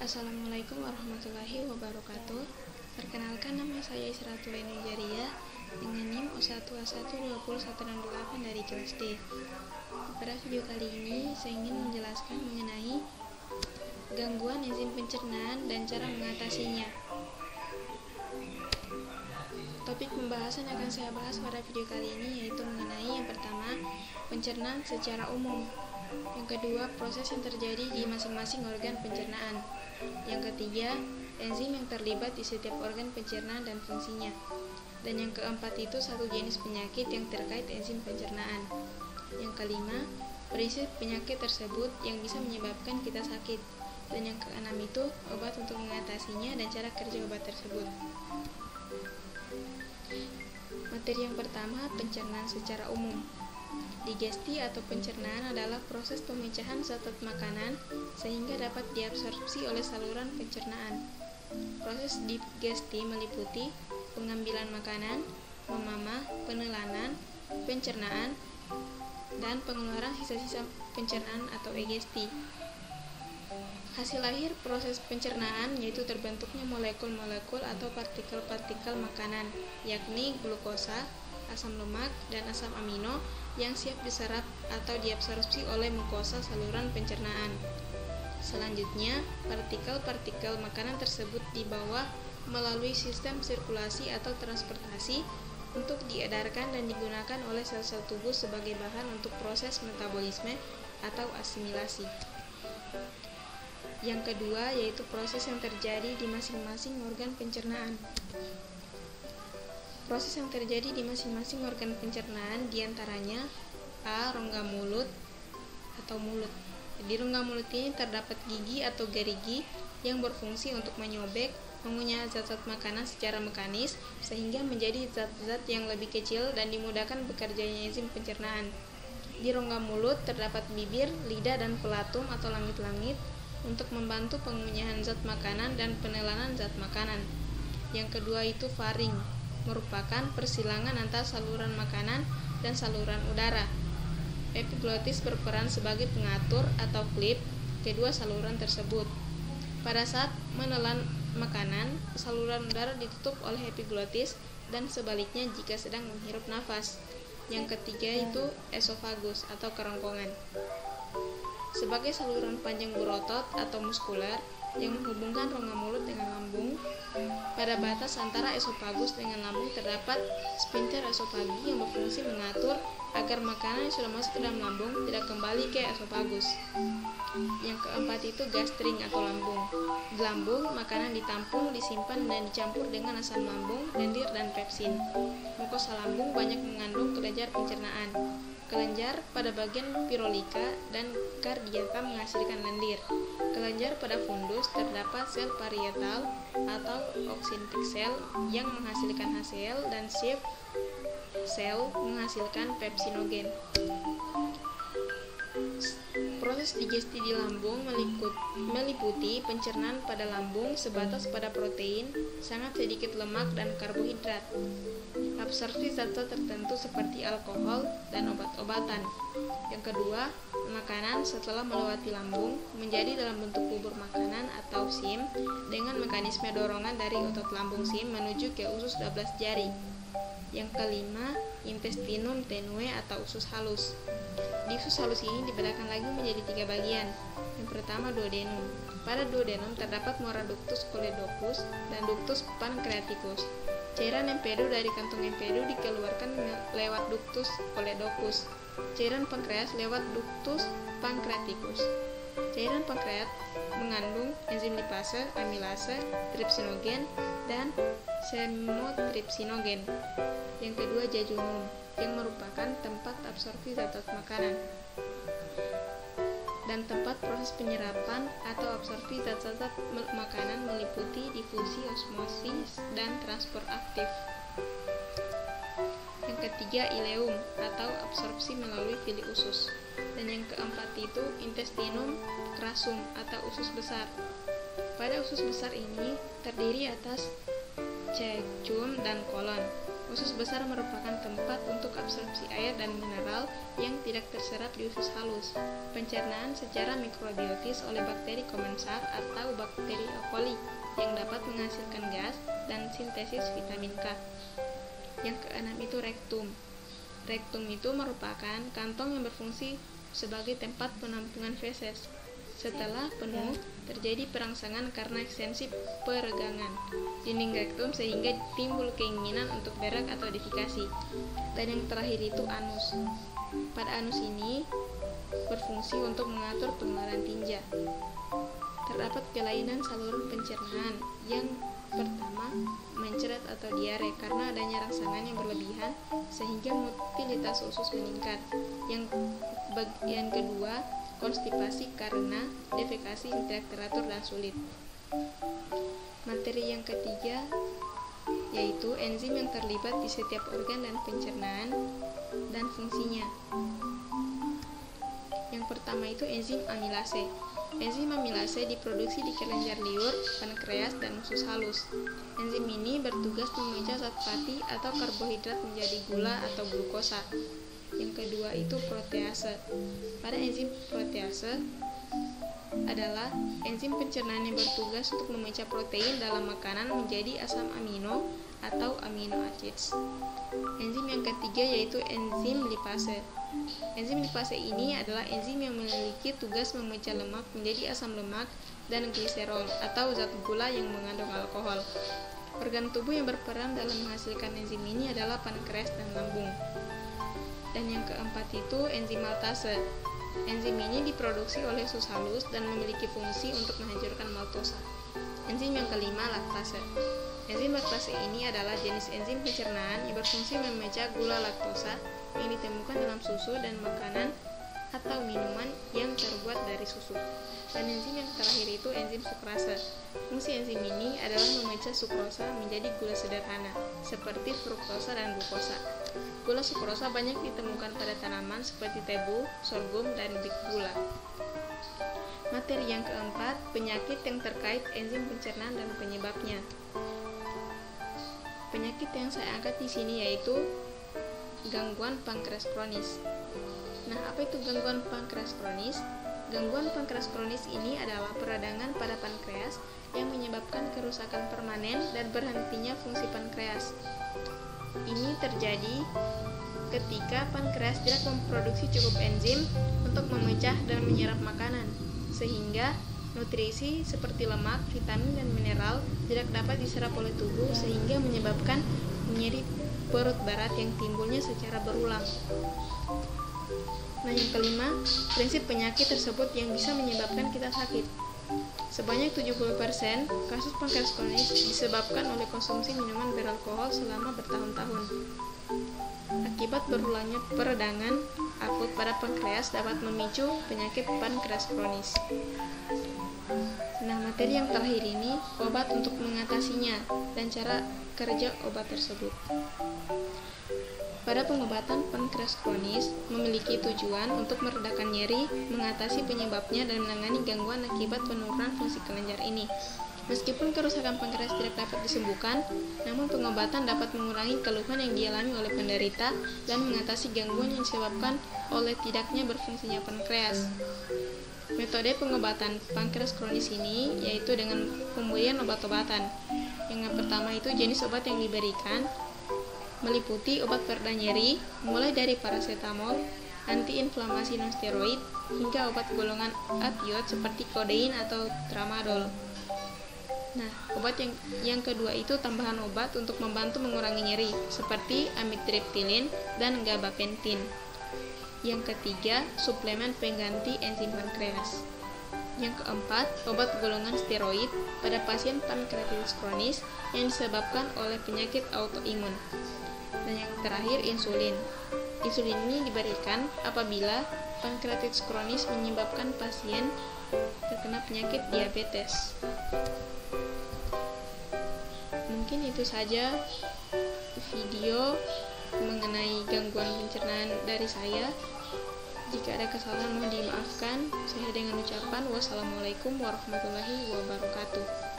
Assalamualaikum warahmatullahi wabarakatuh. Perkenalkan, nama saya Isratul Jaria dengan NIM O1A12018 dari kelas D. Pada video kali ini saya ingin menjelaskan mengenai gangguan enzim pencernaan dan cara mengatasinya. Topik pembahasan yang akan saya bahas pada video kali ini yaitu mengenai yang pertama, pencernaan secara umum. Yang kedua, proses yang terjadi di masing-masing organ pencernaan. Yang ketiga, enzim yang terlibat di setiap organ pencernaan dan fungsinya. Dan yang keempat itu satu jenis penyakit yang terkait enzim pencernaan. Yang kelima, prinsip penyakit tersebut yang bisa menyebabkan kita sakit. Dan yang keenam itu obat untuk mengatasinya dan cara kerja obat tersebut. Materi yang pertama, pencernaan secara umum. Digesti atau pencernaan adalah proses pemecahan zat-zat makanan sehingga dapat diabsorpsi oleh saluran pencernaan. Proses digesti meliputi pengambilan makanan, memamah, penelanan, pencernaan, dan pengeluaran sisa-sisa pencernaan atau egesti. Hasil akhir proses pencernaan yaitu terbentuknya molekul-molekul atau partikel-partikel makanan, yakni glukosa, asam lemak, dan asam amino yang siap diserap atau diabsorpsi oleh mukosa saluran pencernaan. Selanjutnya, partikel-partikel makanan tersebut dibawa melalui sistem sirkulasi atau transportasi untuk diedarkan dan digunakan oleh sel-sel tubuh sebagai bahan untuk proses metabolisme atau asimilasi. Yang kedua yaitu proses yang terjadi di masing-masing organ pencernaan. Proses yang terjadi di masing-masing organ pencernaan diantaranya A. Rongga mulut atau mulut. Di rongga mulut ini terdapat gigi atau gerigi yang berfungsi untuk menyobek, mengunyah zat-zat makanan secara mekanis sehingga menjadi zat-zat yang lebih kecil dan dimudahkan bekerjanya enzim pencernaan. Di rongga mulut terdapat bibir, lidah, dan pelatum atau langit-langit untuk membantu pengunyahan zat makanan dan penelanan zat makanan. Yang kedua itu faring, merupakan persilangan antara saluran makanan dan saluran udara. Epiglotis berperan sebagai pengatur atau klip kedua saluran tersebut. Pada saat menelan makanan, saluran udara ditutup oleh epiglotis dan sebaliknya jika sedang menghirup nafas. Yang ketiga itu esofagus atau kerongkongan. Sebagai saluran panjang berotot atau muskuler yang menghubungkan rongga mulut dengan lambung, pada batas antara esofagus dengan lambung terdapat sphincter esofagi yang berfungsi mengatur agar makanan yang sudah masuk ke dalam lambung tidak kembali ke esofagus. Yang keempat itu gastring atau lambung. Di lambung, makanan ditampung, disimpan, dan dicampur dengan asam lambung, lendir, dan pepsin. Mukosa lambung banyak mengandung kelenjar pencernaan. Kelenjar pada bagian pirolika dan kardiaka menghasilkan lendir. Kelenjar pada fundus terdapat sel parietal atau oxyntic cell yang menghasilkan HCl dan sheath cell menghasilkan pepsinogen. Proses digesti di lambung meliputi pencernaan pada lambung sebatas pada protein, sangat sedikit lemak dan karbohidrat, absorpsi zat-zat tertentu seperti alkohol dan obat-obatan. Yang kedua, makanan setelah melewati lambung menjadi dalam bentuk bubur makanan atau SIM dengan mekanisme dorongan dari otot lambung SIM menuju ke usus 12 jari. Yang kelima, intestinum tenue atau usus halus. Di usus halus ini dibedakan lagi menjadi 3 bagian. Yang pertama, duodenum. Pada duodenum terdapat muara ductus choledocus dan ductus pancreaticus. Cairan empedu dari kantung empedu dikeluarkan lewat ductus choledocus. Cairan pankreas lewat ductus pancreaticus. Cairan pankreas mengandung enzim lipase, amilase, tripsinogen, dan semotripsinogen. Yang kedua, jejunum, yang merupakan tempat absorpsi zat-zat makanan dan tempat proses penyerapan atau absorpsi zat-zat makanan meliputi difusi, osmosis, dan transport aktif. Yang ketiga, ileum atau absorpsi melalui fili usus. Dan yang keempat itu intestinum crassum atau usus besar. Pada usus besar ini terdiri atas cecum dan kolon. Usus besar merupakan tempat untuk absorpsi air dan mineral yang tidak terserap di usus halus. Pencernaan secara mikrobiotis oleh bakteri komensal atau bakteri E. coli yang dapat menghasilkan gas dan sintesis vitamin K. Yang keenam itu rektum. Rektum itu merupakan kantong yang berfungsi sebagai tempat penampungan feses. Setelah penuh, terjadi perangsangan karena ekstensi peregangan dinding rektum sehingga timbul keinginan untuk berak atau defekasi. Dan yang terakhir itu anus. Pada anus ini berfungsi untuk mengatur pengeluaran tinja. Terdapat kelainan saluran pencernaan. Yang pertama, mencret atau diare karena adanya rangsangan yang berlebihan sehingga motilitas usus meningkat. Yang kedua, konstipasi karena defekasi yang tidak teratur dan sulit. Materi yang ketiga yaitu enzim yang terlibat di setiap organ dan pencernaan dan fungsinya. Yang pertama itu enzim amilase. Enzim amilase diproduksi di kelenjar liur, pankreas, dan usus halus. Enzim ini bertugas memecah zat fatty atau karbohidrat menjadi gula atau glukosa. Yang kedua itu protease. Pada enzim protease adalah enzim pencernaan yang bertugas untuk memecah protein dalam makanan menjadi asam amino atau amino acids. Enzim yang ketiga yaitu enzim lipase. Enzim lipase ini adalah enzim yang memiliki tugas memecah lemak menjadi asam lemak dan gliserol atau zat gula yang mengandung alkohol. Organ tubuh yang berperan dalam menghasilkan enzim ini adalah pankreas dan lambung. Dan yang keempat itu enzim maltase. Enzim ini diproduksi oleh usus halus dan memiliki fungsi untuk menghancurkan maltosa. Enzim yang kelima laktase. Enzim laktase ini adalah jenis enzim pencernaan yang berfungsi memecah gula laktosa yang ditemukan dalam susu dan makanan atau minuman yang terbuat dari susu. Dan enzim yang terakhir itu enzim sukrase. Fungsi enzim ini adalah memecah sukrosa menjadi gula sederhana, seperti fruktosa dan glukosa. Gula sukrosa banyak ditemukan pada tanaman seperti tebu, sorghum, dan bit gula. Materi yang keempat, penyakit yang terkait enzim pencernaan dan penyebabnya. Penyakit yang saya angkat di sini yaitu gangguan pankreas kronis. Nah, apa itu gangguan pankreas kronis? Gangguan pankreas kronis ini adalah peradangan pada pankreas yang menyebabkan kerusakan permanen dan berhentinya fungsi pankreas. Ini terjadi ketika pankreas tidak memproduksi cukup enzim untuk memecah dan menyerap makanan, sehingga nutrisi seperti lemak, vitamin, dan mineral tidak dapat diserap oleh tubuh sehingga menyebabkan nyeri perut berat yang timbulnya secara berulang. Nah, yang kelima, prinsip penyakit tersebut yang bisa menyebabkan kita sakit. Sebanyak 70% kasus pankreas kronis disebabkan oleh konsumsi minuman beralkohol selama bertahun-tahun. Akibat berulangnya peradangan akut pada pankreas dapat memicu penyakit pankreas kronis. Nah, materi yang terakhir ini obat untuk mengatasinya dan cara kerja obat tersebut. Pada pengobatan pankreas kronis memiliki tujuan untuk meredakan nyeri, mengatasi penyebabnya, dan menangani gangguan akibat penurunan fungsi kelenjar ini. Meskipun kerusakan pankreas tidak dapat disembuhkan, namun pengobatan dapat mengurangi keluhan yang dialami oleh penderita dan mengatasi gangguan yang disebabkan oleh tidaknya berfungsinya pankreas. Metode pengobatan pankreas kronis ini yaitu dengan pemberian obat-obatan. Yang pertama itu jenis obat yang diberikan meliputi obat pereda nyeri, mulai dari paracetamol, antiinflamasi non-steroid, hingga obat golongan opioid seperti kodein atau tramadol. Nah, obat yang kedua itu tambahan obat untuk membantu mengurangi nyeri, seperti amitriptilin dan gabapentin. Yang ketiga, suplemen pengganti enzim pankreas. Yang keempat, obat golongan steroid pada pasien pankreatitis kronis yang disebabkan oleh penyakit autoimun. Dan yang terakhir, insulin. Insulin ini diberikan apabila pankreatitis kronis menyebabkan pasien terkena penyakit diabetes. Mungkin itu saja video mengenai gangguan pencernaan dari saya. Jika ada kesalahan mohon dimaafkan. Saya dengan ucapan wassalamualaikum warahmatullahi wabarakatuh.